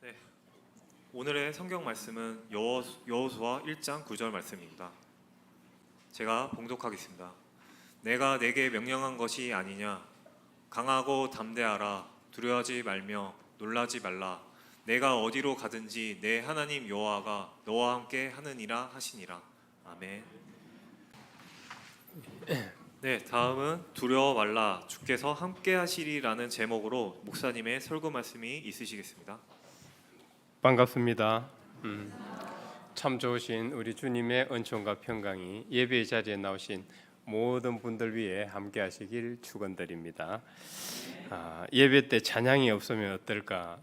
네, 오늘의 성경 말씀은 여호수아 1장 9절 말씀입니다. 제가 봉독하겠습니다. 내가 내게 명령한 것이 아니냐? 강하고 담대하라. 두려워하지 말며 놀라지 말라. 내가 어디로 가든지 내 하나님 여호와가 너와 함께 하느니라 하시니라. 아멘. 네, 다음은 두려워 말라. 주께서 함께 하시리라는 제목으로 목사님의 설교 말씀이 있으시겠습니다. 반갑습니다. 참 좋으신 우리 주님의 은총과 평강이 예배 자리에 나오신 모든 분들 위해 함께 하시길 축원드립니다. 예배 때 찬양이 없으면 어떨까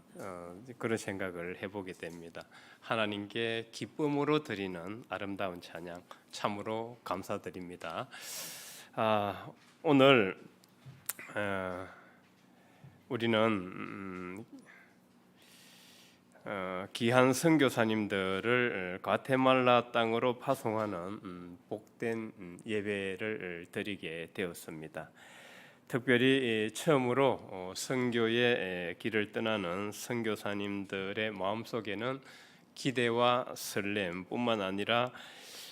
그런 생각을 해보게 됩니다. 하나님께 기쁨으로 드리는 아름다운 찬양 참으로 감사드립니다. 오늘 우리는 귀한 선교사님들을 과테말라 땅으로 파송하는 복된 예배를 드리게 되었습니다. 특별히 처음으로 선교의 길을 떠나는 선교사님들의 마음속에는 기대와 설렘뿐만 아니라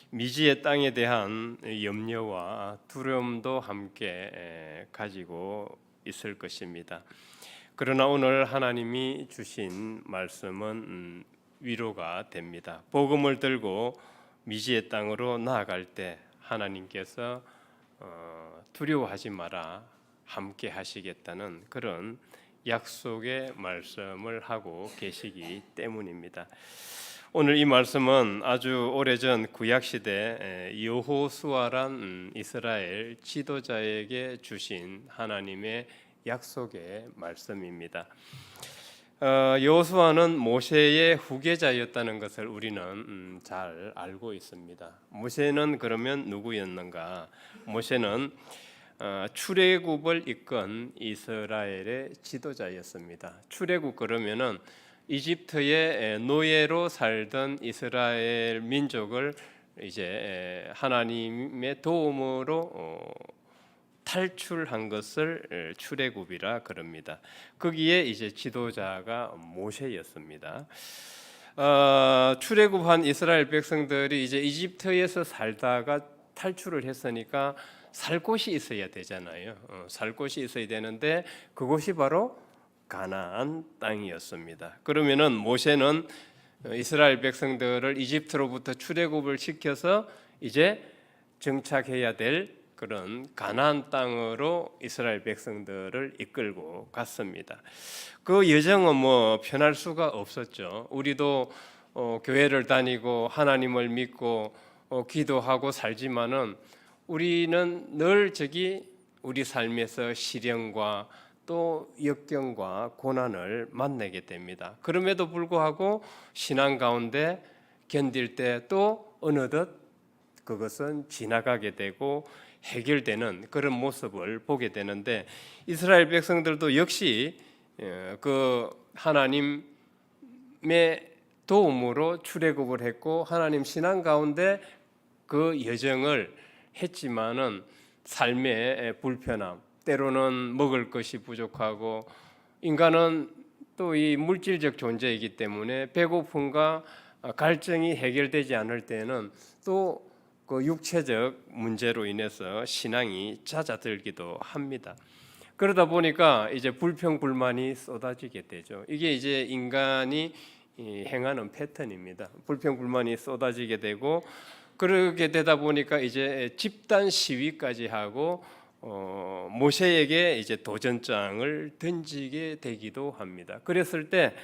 미지의 땅에 대한 염려와 두려움도 함께 가지고 있을 것입니다. 그러나 오늘 하나님이 주신 말씀은 위로가 됩니다. 복음을 들고 미지의 땅으로 나아갈 때 하나님께서 두려워하지 마라, 함께 하시겠다는 그런 약속의 말씀을 하고 계시기 때문입니다. 오늘 이 말씀은 아주 오래전 구약시대 여호수아란 이스라엘 지도자에게 주신 하나님의 약속의 말씀입니다. 여호수아는 모세의 후계자였다는 것을 우리는 잘 알고 있습니다. 모세는 그러면 누구였는가? 모세는 출애굽을 이끈 이스라엘의 지도자였습니다. 출애굽 그러면은 이집트의 노예로 살던 이스라엘 민족을 이제 하나님의 도움으로 탈출한 것을 출애굽이라 그럽니다. 거기에 이제 지도자가 모세였습니다. 출애굽한 이스라엘 백성들이 이제 이집트에서 살다가 탈출을 했으니까 살 곳이 있어야 되잖아요. 살 곳이 있어야 되는데 그곳이 바로 가나안 땅이었습니다. 그러면은 모세는 이스라엘 백성들을 이집트로부터 출애굽을 시켜서 이제 정착해야 될 그런 가나안 땅으로 이스라엘 백성들을 이끌고 갔습니다. 그 여정은 뭐 편할 수가 없었죠. 우리도 교회를 다니고 하나님을 믿고 기도하고 살지만은 우리는 늘 우리 삶에서 시련과 또 역경과 고난을 만나게 됩니다. 그럼에도 불구하고 신앙 가운데 견딜 때 또 어느덧 그것은 지나가게 되고 해결되는 그런 모습을 보게 되는데 이스라엘 백성들도 역시 그 하나님의 도움으로 출애굽을 했고 하나님 신앙 가운데 그 여정을 했지만은 삶의 불편함, 때로는 먹을 것이 부족하고 인간은 또 이 물질적 존재이기 때문에 배고픔과 갈증이 해결되지 않을 때는 또 그 육체적 문제로 인해서 신앙이 잦아들기도 합니다. 그러다 보니까 이제 불평불만이 쏟아지게 되죠. 이게 이제 인간이 행하는 패턴입니다. 불평불만이 쏟아지게 되고 그렇게 되다 보니까 이제 집단 시위까지 하고 모세에게 이제 도전장을 던지게 되기도 합니다. 그랬을 때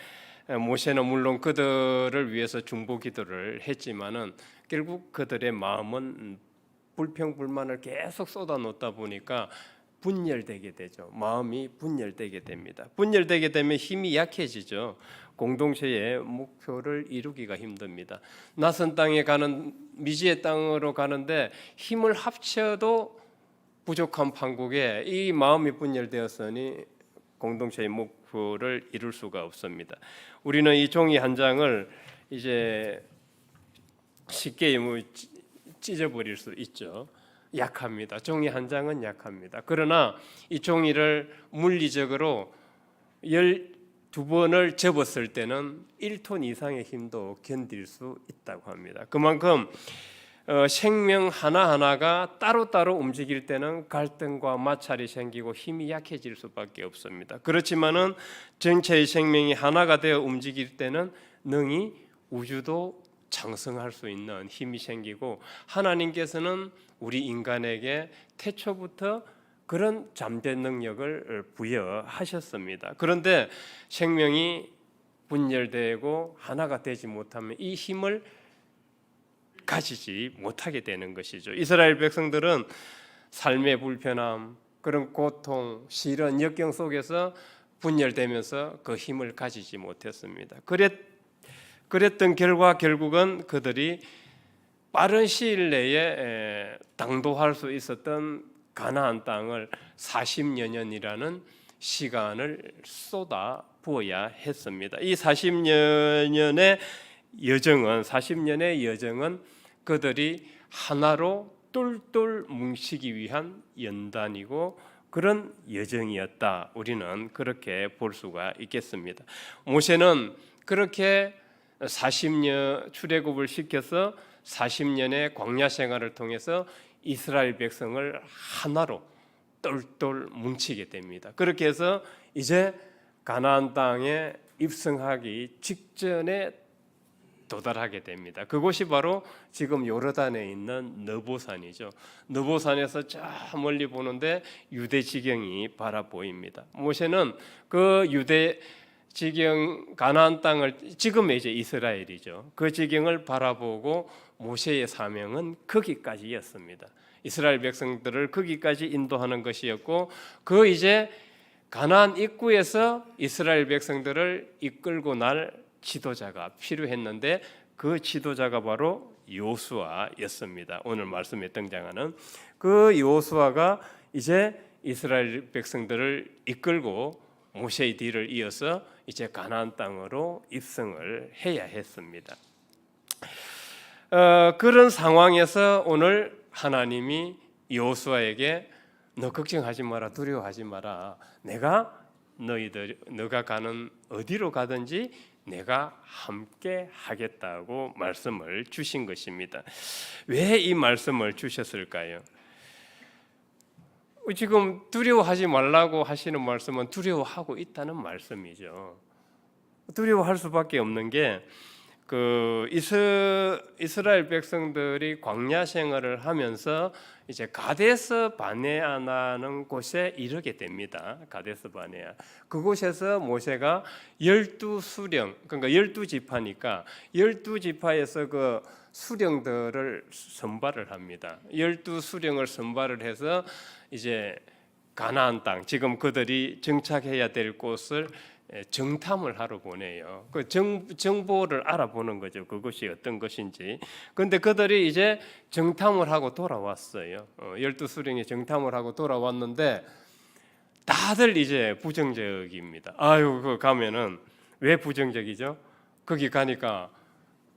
모세는 물론 그들을 위해서 중보 기도를 했지만은 결국 그들의 마음은 불평불만을 계속 쏟아놓다 보니까 분열되게 되죠. 마음이 분열되게 됩니다. 분열되게 되면 힘이 약해지죠. 공동체의 목표를 이루기가 힘듭니다. 낯선 땅에 가는 미지의 땅으로 가는데 힘을 합쳐도 부족한 판국에 이 마음이 분열되었으니 공동체의 목표를 이룰 수가 없습니다. 우리는 이 종이 한 장을 이제 쉽게 찢어버릴 수 있죠. 약합니다. 종이 한 장은 약합니다. 그러나 이 종이를 물리적으로 두 번을 접었을 때는 1톤 이상의 힘도 견딜 수 있다고 합니다. 그만큼 생명 하나하나가 따로따로 움직일 때는 갈등과 마찰이 생기고 힘이 약해질 수밖에 없습니다. 그렇지만은 전체의 생명이 하나가 되어 움직일 때는 능히 우주도 장성할 수 있는 힘이 생기고, 하나님께서는 우리 인간에게 태초부터 그런 잠재 능력을 부여하셨습니다. 그런데 생명이 분열되고 하나가 되지 못하면 이 힘을 가지지 못하게 되는 것이죠. 이스라엘 백성들은 삶의 불편함, 그런 고통, 시련, 역경 속에서 분열되면서 그 힘을 가지지 못했습니다. 그랬던 결과 결국은 그들이 빠른 시일 내에 당도할 수 있었던 가나안 땅을 40여 년이라는 시간을 쏟아 부어야 했습니다. 이 40년의 여정은 그들이 하나로 똘똘 뭉치기 위한 연단이고 그런 여정이었다. 우리는 그렇게 볼 수가 있겠습니다. 모세는 그렇게 40년 출애굽을 시켜서 40년의 광야 생활을 통해서 이스라엘 백성을 하나로 똘똘 뭉치게 됩니다. 그렇게 해서 이제 가나안 땅에 입성하기 직전에 도달하게 됩니다. 그곳이 바로 지금 요르단에 있는 느보산이죠. 느보산에서 저 멀리 보는데 유대 지경이 바라 보입니다. 모세는 그 유대 지경 가나안 땅을, 지금의 이제 이스라엘이죠, 그 지경을 바라보고 모세의 사명은 거기까지였습니다. 이스라엘 백성들을 거기까지 인도하는 것이었고, 그 이제 가나안 입구에서 이스라엘 백성들을 이끌고 날 지도자가 필요했는데 그 지도자가 바로 여호수아였습니다. 오늘 말씀에 등장하는 그 여호수아가 이제 이스라엘 백성들을 이끌고 모세의 뒤를 이어서 이제 가나안 땅으로 입성을 해야 했습니다. 그런 상황에서 오늘 하나님이 여호수아에게 너 걱정하지 마라, 두려워하지 마라. 내가 너가 가는 어디로 가든지 내가 함께 하겠다고 말씀을 주신 것입니다. 왜 이 말씀을 주셨을까요? 지금 두려워하지 말라고 하시는 말씀은 두려워하고 있다는 말씀이죠. 두려워할 수밖에 없는 게 이스라엘 백성들이 광야 생활을 하면서 이제 가데스 바네아라는 곳에 이르게 됩니다. 가데스 바네아. 그곳에서 모세가 12수령, 그러니까 12지파니까 12지파에서 그 수령들을 선발을 합니다. 12수령을 선발을 해서 이제 가나안 땅, 지금 그들이 정착해야 될 곳을 정탐을 하러 보내요. 그 정보를 알아보는 거죠. 그것이 어떤 것인지. 그런데 그들이 이제 정탐을 하고 돌아왔어요. 12수령이 정탐을 하고 돌아왔는데 다들 이제 부정적입니다. 아유, 그 가면은 왜 부정적이죠? 거기 가니까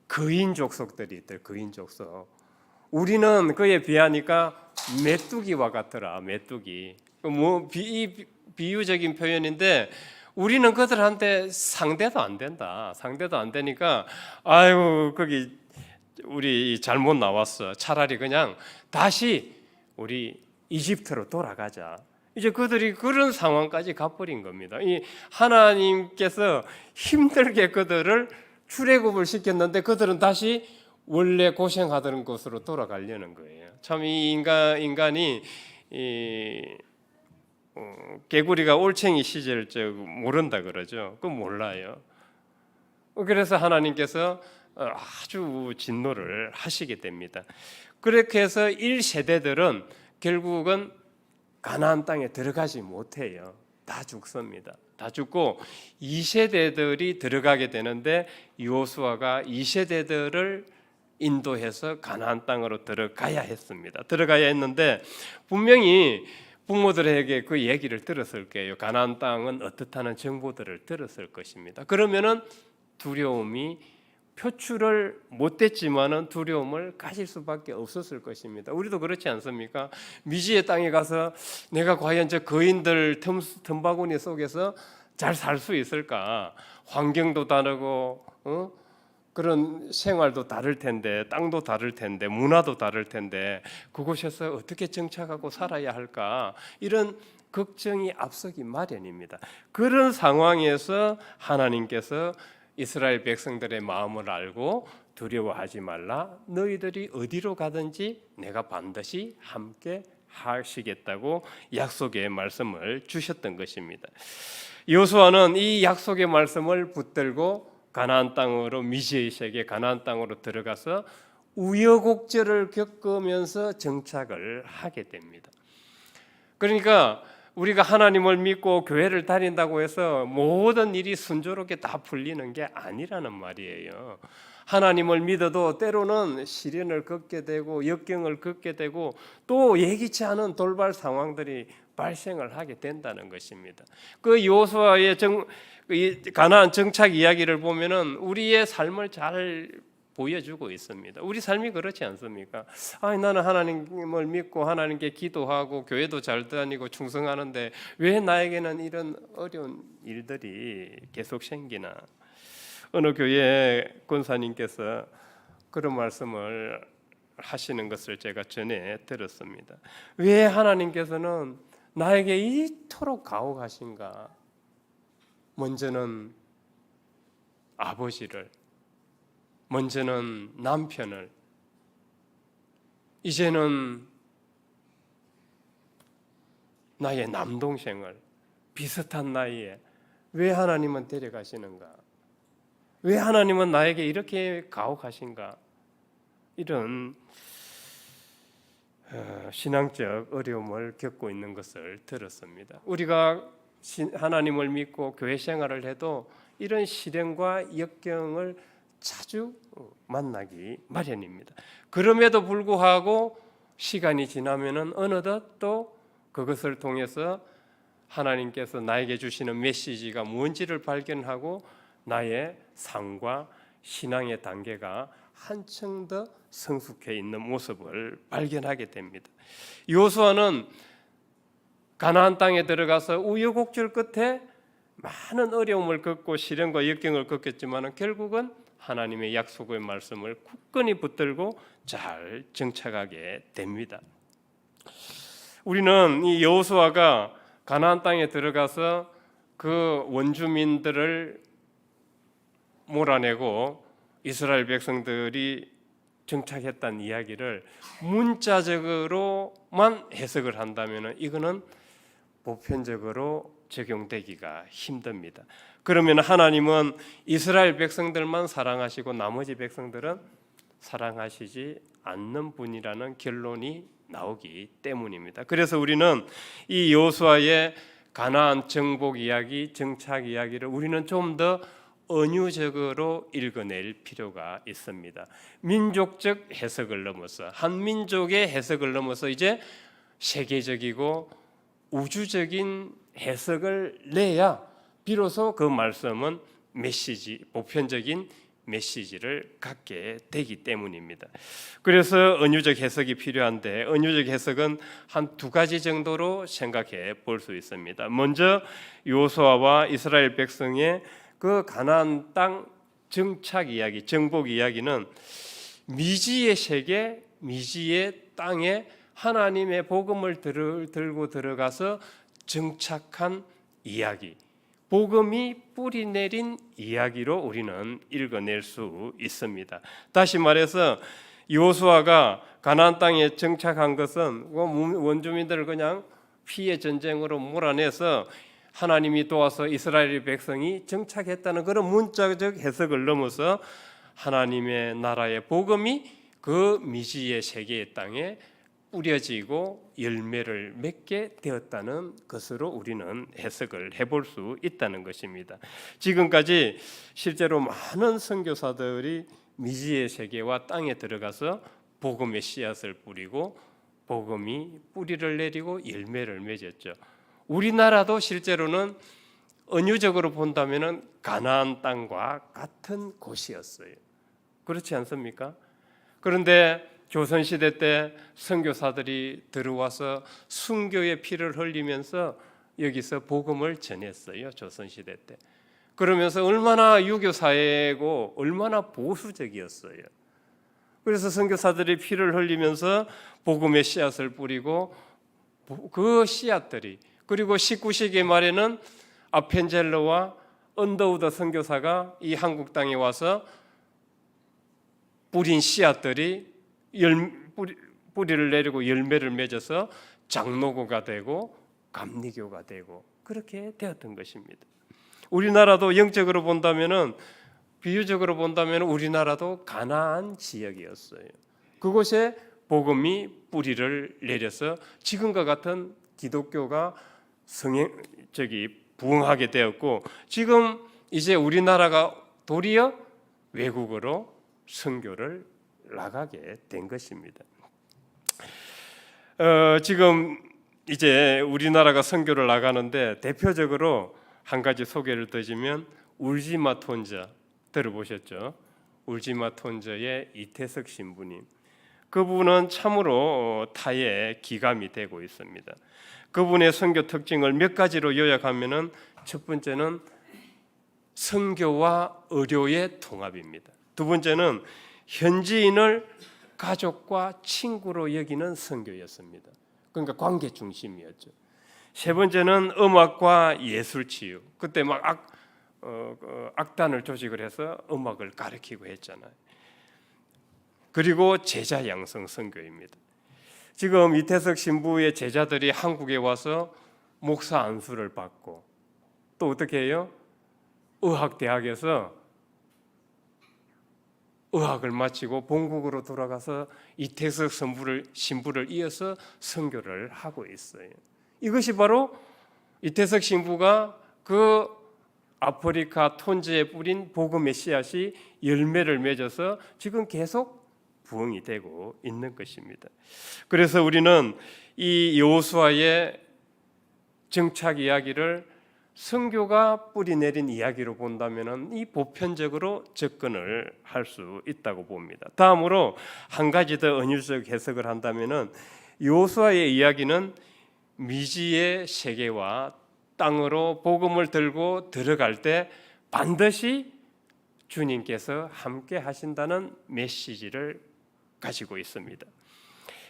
거인 족속들이 있대요. 거인 족속. 우리는 그에 비하니까 메뚜기와 같더라. 메뚜기. 뭐 비유적인 표현인데 우리는 그들한테 상대도 안 된다. 상대도 안 되니까 아유, 거기 우리 잘못 나왔어. 차라리 그냥 다시 우리 이집트로 돌아가자. 이제 그들이 그런 상황까지 가버린 겁니다. 이 하나님께서 힘들게 그들을 출애굽을 시켰는데 그들은 다시 원래 고생하던 곳으로 돌아가려는 거예요. 참 이 인간이 개구리가 올챙이 시절 모른다 그러죠. 그건 몰라요. 그래서 하나님께서 아주 진노를 하시게 됩니다. 그렇게 해서 1세대들은 결국은 가나안 땅에 들어가지 못해요. 다 죽습니다. 다 죽고 2세대들이 들어가게 되는데 여호수아가 2세대들을 인도해서 가나안 땅으로 들어가야 했습니다. 들어가야 했는데 분명히 부모들에게 그 얘기를 들었을 거예요. 가나안 땅은 어떻다는 정보들을 들었을 것입니다. 그러면은 두려움이 표출을 못했지만은 두려움을 가질 수밖에 없었을 것입니다. 우리도 그렇지 않습니까? 미지의 땅에 가서 내가 과연 저 거인들 틈바구니 속에서 잘 살 수 있을까? 환경도 다르고 그런 생활도 다를 텐데, 땅도 다를 텐데, 문화도 다를 텐데 그곳에서 어떻게 정착하고 살아야 할까? 이런 걱정이 앞서기 마련입니다. 그런 상황에서 하나님께서 이스라엘 백성들의 마음을 알고 두려워하지 말라. 너희들이 어디로 가든지 내가 반드시 함께 하시겠다고 약속의 말씀을 주셨던 것입니다. 여호수아는 이 약속의 말씀을 붙들고 가나안 땅으로, 미지의 세계 가나안 땅으로 들어가서 우여곡절을 겪으면서 정착을 하게 됩니다. 그러니까 우리가 하나님을 믿고 교회를 다닌다고 해서 모든 일이 순조롭게 다 풀리는 게 아니라는 말이에요. 하나님을 믿어도 때로는 시련을 겪게 되고 역경을 겪게 되고 또 예기치 않은 돌발 상황들이 발생을 하게 된다는 것입니다. 그 여호수아의 가나안 정착 이야기를 보면은 우리의 삶을 잘 보여주고 있습니다. 우리 삶이 그렇지 않습니까? 나는 하나님을 믿고 하나님께 기도하고 교회도 잘 다니고 충성하는데 왜 나에게는 이런 어려운 일들이 계속 생기나? 어느 교회 권사님께서 그런 말씀을 하시는 것을 제가 전에 들었습니다. 왜 하나님께서는 나에게 이토록 가혹하신가? 먼저는 아버지를, 먼저는 남편을, 이제는 나의 남동생을 비슷한 나이에 왜 하나님은 데려가시는가? 왜 하나님은 나에게 이렇게 가혹하신가? 이런 신앙적 어려움을 겪고 있는 것을 들었습니다. 우리가 하나님을 믿고 교회 생활을 해도 이런 시련과 역경을 자주 만나기 마련입니다. 그럼에도 불구하고 시간이 지나면은 어느덧 또 그것을 통해서 하나님께서 나에게 주시는 메시지가 무엇인지를 발견하고 나의 삶과 신앙의 단계가 한층 더 성숙해 있는 모습을 발견하게 됩니다. 여호수아는 가나안 땅에 들어가서 우여곡절 끝에 많은 어려움을 겪고 시련과 역경을 겪었지만 결국은 하나님의 약속의 말씀을 굳건히 붙들고 잘 정착하게 됩니다. 우리는 이 여호수아가 가나안 땅에 들어가서 그 원주민들을 몰아내고 이스라엘 백성들이 정착했다는 이야기를 문자적으로만 해석을 한다면 이거는 보편적으로 적용되기가 힘듭니다. 그러면 하나님은 이스라엘 백성들만 사랑하시고 나머지 백성들은 사랑하시지 않는 분이라는 결론이 나오기 때문입니다. 그래서 우리는 이 여호수아의 가나안 정복 이야기, 정착 이야기를 우리는 좀 더 은유적으로 읽어낼 필요가 있습니다. 민족적 해석을 넘어서 한 민족의 해석을 넘어서 이제 세계적이고 우주적인 해석을 내야 비로소 그 말씀은 메시지, 보편적인 메시지를 갖게 되기 때문입니다. 그래서 은유적 해석이 필요한데 은유적 해석은 한 두 가지 정도로 생각해 볼 수 있습니다. 먼저 여호수아와 이스라엘 백성의 그 가나안 땅 정착 이야기, 정복 이야기는 미지의 세계, 미지의 땅에 하나님의 복음을 들고 들어가서 정착한 이야기, 복음이 뿌리 내린 이야기로 우리는 읽어낼 수 있습니다. 다시 말해서 여호수아가 가나안 땅에 정착한 것은 원주민들을 그냥 피해 전쟁으로 몰아내서 하나님이 도와서 이스라엘 백성이 정착했다는 그런 문자적 해석을 넘어서 하나님의 나라의 복음이 그 미지의 세계의 땅에 뿌려지고 열매를 맺게 되었다는 것으로 우리는 해석을 해볼 수 있다는 것입니다. 지금까지 실제로 많은 선교사들이 미지의 세계와 땅에 들어가서 복음의 씨앗을 뿌리고 복음이 뿌리를 내리고 열매를 맺었죠. 우리나라도 실제로는 은유적으로 본다면 가나안 땅과 같은 곳이었어요. 그렇지 않습니까? 그런데 조선시대 때 선교사들이 들어와서 순교의 피를 흘리면서 여기서 복음을 전했어요. 조선시대 때. 그러면서 얼마나 유교 사회고 얼마나 보수적이었어요. 그래서 선교사들이 피를 흘리면서 복음의 씨앗을 뿌리고 그 씨앗들이, 그리고 19세기 말에는 아펜젤러와 언더우드 선교사가 이 한국 땅에 와서 뿌린 씨앗들이 뿌리를 내리고 열매를 맺어서 장로교가 되고 감리교가 되고 그렇게 되었던 것입니다. 우리나라도 영적으로 본다면은, 비유적으로 본다면 우리나라도 가나안 지역이었어요. 그곳에 복음이 뿌리를 내려서 지금과 같은 기독교가 부흥하게 되었고, 지금 이제 우리나라가 도리어 외국으로 선교를 나가게 된 것입니다. 지금 이제 우리나라가 선교를 나가는데 대표적으로 한 가지 소개를 드리면 울지마 톤저 들어보셨죠? 울지마 톤저의 이태석 신부님, 그분은 참으로 타의 기감이 되고 있습니다. 그분의 선교 특징을 몇 가지로 요약하면은, 첫 번째는 선교와 의료의 통합입니다. 두 번째는 현지인을 가족과 친구로 여기는 선교였습니다. 그러니까 관계 중심이었죠. 세 번째는 음악과 예술 치유. 그때 막 악단을 조직을 해서 음악을 가르치고 했잖아요. 그리고 제자 양성 선교입니다. 지금 이태석 신부의 제자들이 한국에 와서 목사 안수를 받고, 또 어떻게 해요? 의학대학에서 의학을 마치고 본국으로 돌아가서 이태석 신부를 이어서 선교를 하고 있어요. 이것이 바로 이태석 신부가 그 아프리카 톤지에 뿌린 복음의 씨앗이 열매를 맺어서 지금 계속 부흥이 되고 있는 것입니다. 그래서 우리는 이 여호수아의 정착 이야기를 선교가 뿌리내린 이야기로 본다면 이 보편적으로 접근을 할 수 있다고 봅니다. 다음으로 한 가지 더 은유적 해석을 한다면, 여호수아의 이야기는 미지의 세계와 땅으로 복음을 들고 들어갈 때 반드시 주님께서 함께 하신다는 메시지를 가지고 있습니다.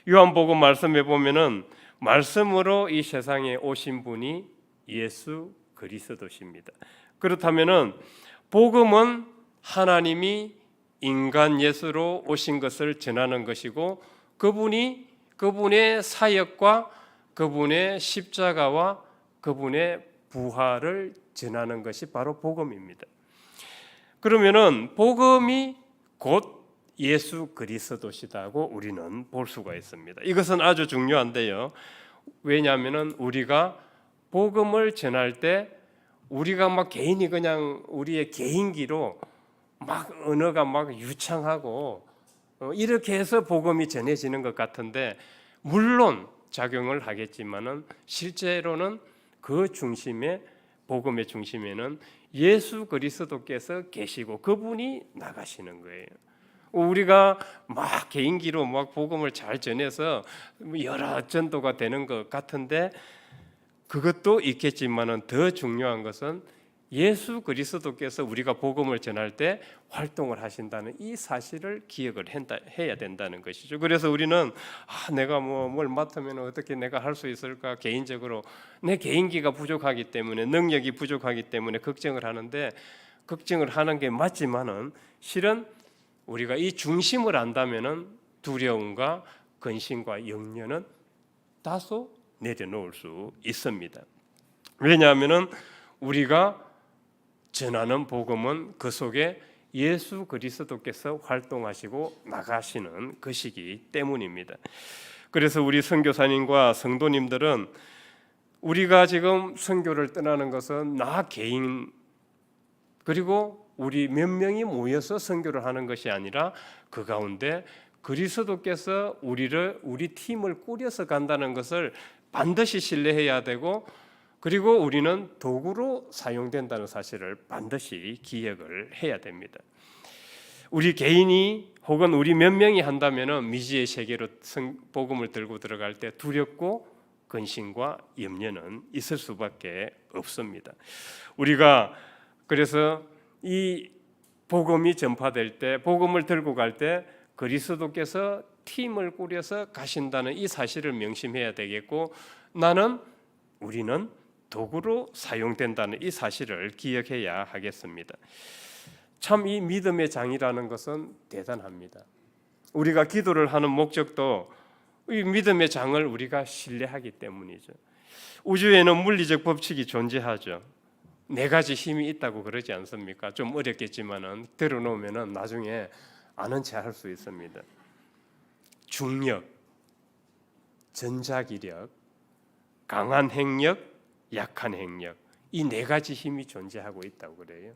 요한복음 말씀에 보면은 말씀으로 이 세상에 오신 분이 예수 그리스도십니다. 그렇다면은 복음은 하나님이 인간 예수로 오신 것을 전하는 것이고, 그분의 사역과 그분의 십자가와 그분의 부활을 전하는 것이 바로 복음입니다. 그러면은 복음이 곧 예수 그리스도시다고 우리는 볼 수가 있습니다. 이것은 아주 중요한데요. 왜냐하면은 우리가 복음을 전할 때 우리가 막 개인이 그냥 우리의 개인기로 막 언어가 막 유창하고 이렇게 해서 복음이 전해지는 것 같은데, 물론 작용을 하겠지만은 실제로는 그 중심에, 복음의 중심에는 예수 그리스도께서 계시고 그분이 나가시는 거예요. 우리가 막 개인기로 막 복음을 잘 전해서 여러 전도가 되는 것 같은데, 그것도 있겠지만은 더 중요한 것은 예수 그리스도께서 우리가 복음을 전할 때 활동을 하신다는 이 사실을 기억을 해야 된다는 것이죠. 그래서 우리는 내가 뭘 맡으면 어떻게 내가 할 수 있을까, 개인적으로 내 개인기가 부족하기 때문에, 능력이 부족하기 때문에 걱정을 하는데, 걱정을 하는 게 맞지만은 실은 우리가 이 중심을 안다면은 두려움과 근심과 염려는 다소 내려놓을 수 있습니다. 왜냐하면은 우리가 전하는 복음은 그 속에 예수 그리스도께서 활동하시고 나가시는 것이기 때문입니다. 그래서 우리 선교사님과 성도님들은 우리가 지금 선교를 떠나는 것은 나 개인 그리고 우리 몇 명이 모여서 선교를 하는 것이 아니라 그 가운데 그리스도께서 우리 팀을 꾸려서 간다는 것을 반드시 신뢰해야 되고, 그리고 우리는 도구로 사용된다는 사실을 반드시 기억을 해야 됩니다. 우리 개인이 혹은 우리 몇 명이 한다면은 미지의 세계로 복음을 들고 들어갈 때 두렵고 근심과 염려는 있을 수밖에 없습니다. 우리가 그래서 이 복음이 전파될 때, 복음을 들고 갈 때 그리스도께서 팀을 꾸려서 가신다는 이 사실을 명심해야 되겠고, 우리는 도구로 사용된다는 이 사실을 기억해야 하겠습니다. 참 이 믿음의 장이라는 것은 대단합니다. 우리가 기도를 하는 목적도 이 믿음의 장을 우리가 신뢰하기 때문이죠. 우주에는 물리적 법칙이 존재하죠. 네 가지 힘이 있다고 그러지 않습니까? 좀 어렵겠지만은 들어놓으면은 나중에 아는 체 할 수 있습니다. 중력, 전자기력, 강한 핵력, 약한 핵력, 이 네 가지 힘이 존재하고 있다고 그래요.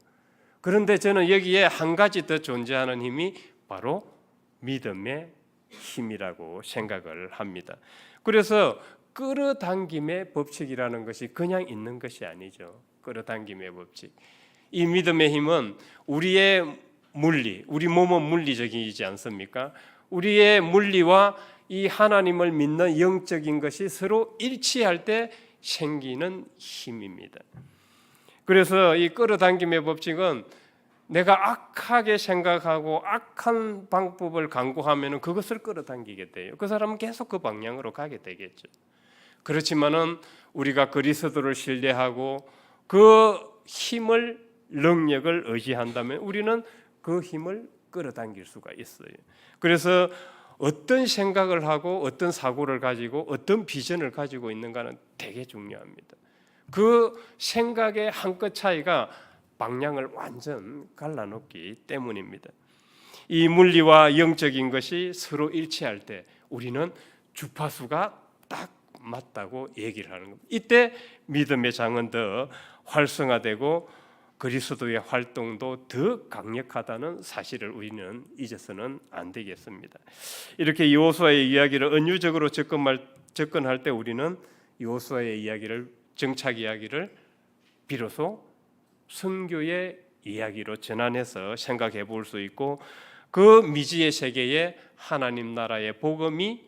그런데 저는 여기에 한 가지 더 존재하는 힘이 바로 믿음의 힘이라고 생각을 합니다. 그래서 끌어당김의 법칙이라는 것이 그냥 있는 것이 아니죠. 끌어당김의 법칙. 이 믿음의 힘은 우리의 물리, 우리 몸은 물리적이지 않습니까? 우리의 물리와 이 하나님을 믿는 영적인 것이 서로 일치할 때 생기는 힘입니다. 그래서 이 끌어당김의 법칙은 내가 악하게 생각하고 악한 방법을 강구하면 그것을 끌어당기게 돼요. 그 사람은 계속 그 방향으로 가게 되겠죠. 그렇지만은 우리가 그리스도를 신뢰하고 그 힘을, 능력을 의지한다면 우리는 그 힘을 끌어당길 수가 있어요. 그래서 어떤 생각을 하고 어떤 사고를 가지고 어떤 비전을 가지고 있는가는 되게 중요합니다. 그 생각의 한 끗 차이가 방향을 완전 갈라놓기 때문입니다. 이 물리와 영적인 것이 서로 일치할 때 우리는 주파수가 딱 맞다고 얘기를 하는 겁니다. 이때 믿음의 장은 더 활성화되고 그리스도의 활동도 더 강력하다는 사실을 우리는 잊어서는 안 되겠습니다. 이렇게 여호수아의 이야기를 은유적으로 접근할 때 우리는 여호수아의 이야기를, 정착 이야기를 비로소 선교의 이야기로 전환해서 생각해 볼 수 있고, 그 미지의 세계에 하나님 나라의 복음이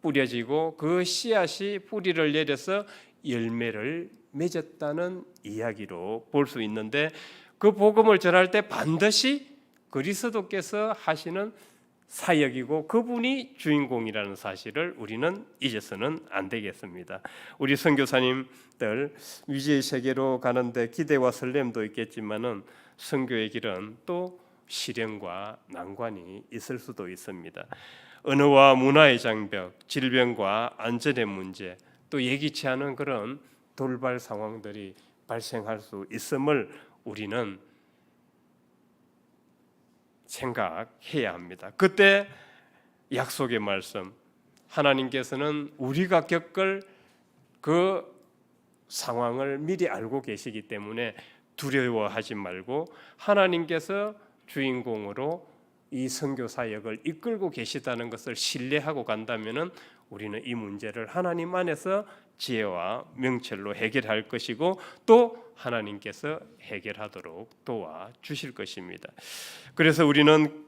뿌려지고 그 씨앗이 뿌리를 내려서 열매를 맺었다는 이야기로 볼 수 있는데, 그 복음을 전할 때 반드시 그리스도께서 하시는 사역이고 그분이 주인공이라는 사실을 우리는 잊어서는 안 되겠습니다. 우리 선교사님들 미지의 세계로 가는데 기대와 설렘도 있겠지만은 선교의 길은 또 시련과 난관이 있을 수도 있습니다. 언어와 문화의 장벽, 질병과 안전의 문제, 또 예기치 않은 그런 돌발 상황들이 발생할 수 있음을 우리는 생각해야 합니다. 그때 약속의 말씀, 하나님께서는 우리가 겪을 그 상황을 미리 알고 계시기 때문에 두려워하지 말고 하나님께서 주인공으로 이 선교 사역을 이끌고 계시다는 것을 신뢰하고 간다면은 우리는 이 문제를 하나님 안에서 지혜와 명철로 해결할 것이고 또 하나님께서 해결하도록 도와주실 것입니다. 그래서 우리는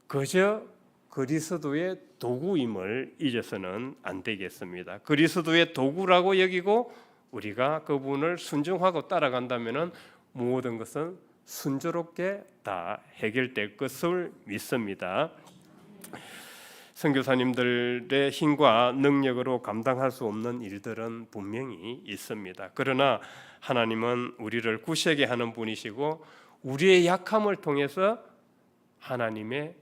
그저 그리스도의 도구임을 잊어서는 안 되겠습니다. 그리스도의 도구라고 여기고 우리가 그분을 순종하고 따라간다면은 모든 것은 순조롭게 다 해결될 것을 믿습니다. 선교사님들의 힘과 능력으로 감당할 수 없는 일들은 분명히 있습니다. 그러나 하나님은 우리를 굳세게 하는 분이시고 우리의 약함을 통해서 하나님의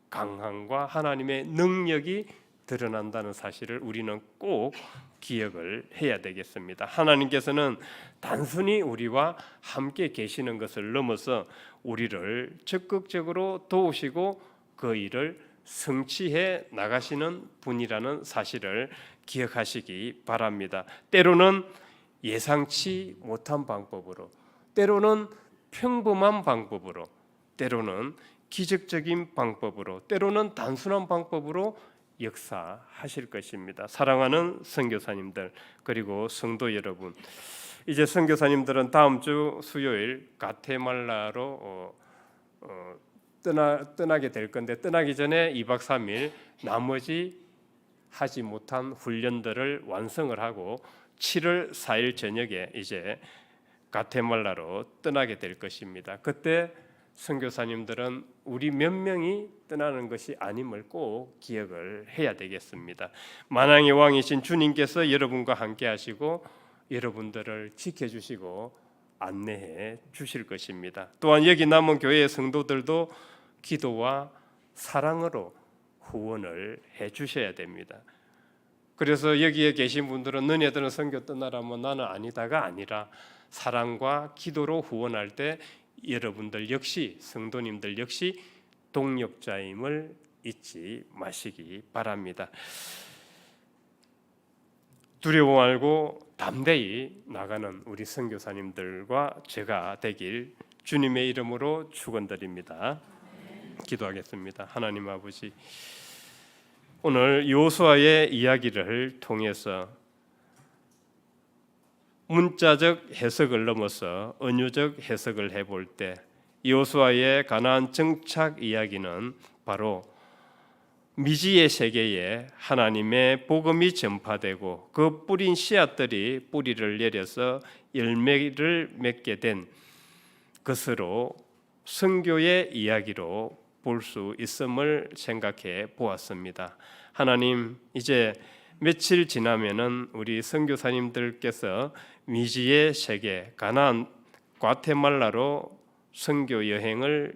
강함과 하나님의 능력이 드러난다는 사실을 우리는 꼭 기억을 해야 되겠습니다. 하나님께서는 단순히 우리와 함께 계시는 것을 넘어서 우리를 적극적으로 도우시고 그 일을 성취해 나가시는 분이라는 사실을 기억하시기 바랍니다. 때로는 예상치 못한 방법으로, 때로는 평범한 방법으로, 때로는 기적적인 방법으로, 때로는 단순한 방법으로 역사하실 것입니다. 사랑하는 선교사님들 그리고 성도 여러분, 이제 선교사님들은 다음 주 수요일 가테말라로 떠나게 될 건데 떠나기 전에 2박 3일 나머지 하지 못한 훈련들을 완성을 하고 7월 4일 저녁에 이제 과테말라로 떠나게 될 것입니다. 그때 선교사님들은 우리 몇 명이 떠나는 것이 아님을 꼭 기억을 해야 되겠습니다. 만왕의 왕이신 주님께서 여러분과 함께 하시고 여러분들을 지켜주시고 안내해 주실 것입니다. 또한 여기 남은 교회의 성도들도 기도와 사랑으로 후원을 해 주셔야 됩니다. 그래서 여기에 계신 분들은 너네들은 선교 떠나라면 나는 아니다가 아니라 사랑과 기도로 후원할 때 여러분들 역시 성도님들 역시 동력자임을 잊지 마시기 바랍니다. 두려워 말고 담대히 나가는 우리 선교사님들과 제가 되길 주님의 이름으로 축원드립니다. 기도하겠습니다. 하나님 아버지, 오늘 여호수아의 이야기를 통해서 문자적 해석을 넘어서 은유적 해석을 해볼 때 여호수아의 가나안 정착 이야기는 바로 미지의 세계에 하나님의 복음이 전파되고 그 뿌린 씨앗들이 뿌리를 내려서 열매를 맺게 된 것으로 선교의 이야기로 볼 수 있음을 생각해 보았습니다. 하나님, 이제 며칠 지나면은 우리 선교사님들께서 미지의 세계 가나안 과테말라로 선교 여행을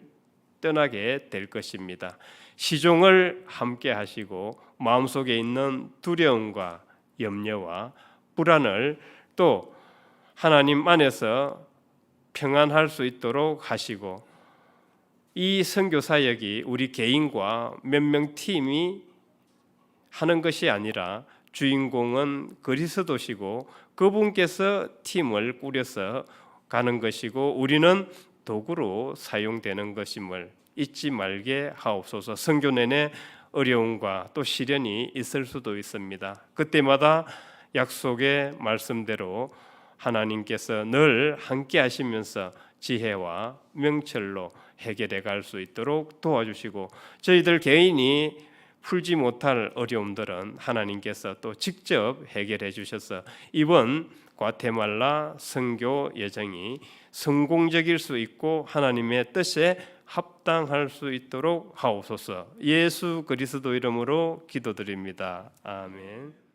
떠나게 될 것입니다. 시종을 함께 하시고 마음속에 있는 두려움과 염려와 불안을 또 하나님 안에서 평안할 수 있도록 하시고 이 선교 사역이 우리 개인과 몇 명 팀이 하는 것이 아니라 주인공은 그리스도시고 그분께서 팀을 꾸려서 가는 것이고 우리는 도구로 사용되는 것임을 잊지 말게 하옵소서. 선교 내내 어려움과 또 시련이 있을 수도 있습니다. 그때마다 약속의 말씀대로 하나님께서 늘 함께 하시면서 지혜와 명철로 해결해 갈 수 있도록 도와주시고 저희들 개인이 풀지 못할 어려움들은 하나님께서 또 직접 해결해 주셔서 이번 과테말라 선교 여정이 성공적일 수 있고 하나님의 뜻에 합당할 수 있도록 하옵소서. 예수 그리스도 이름으로 기도드립니다. 아멘.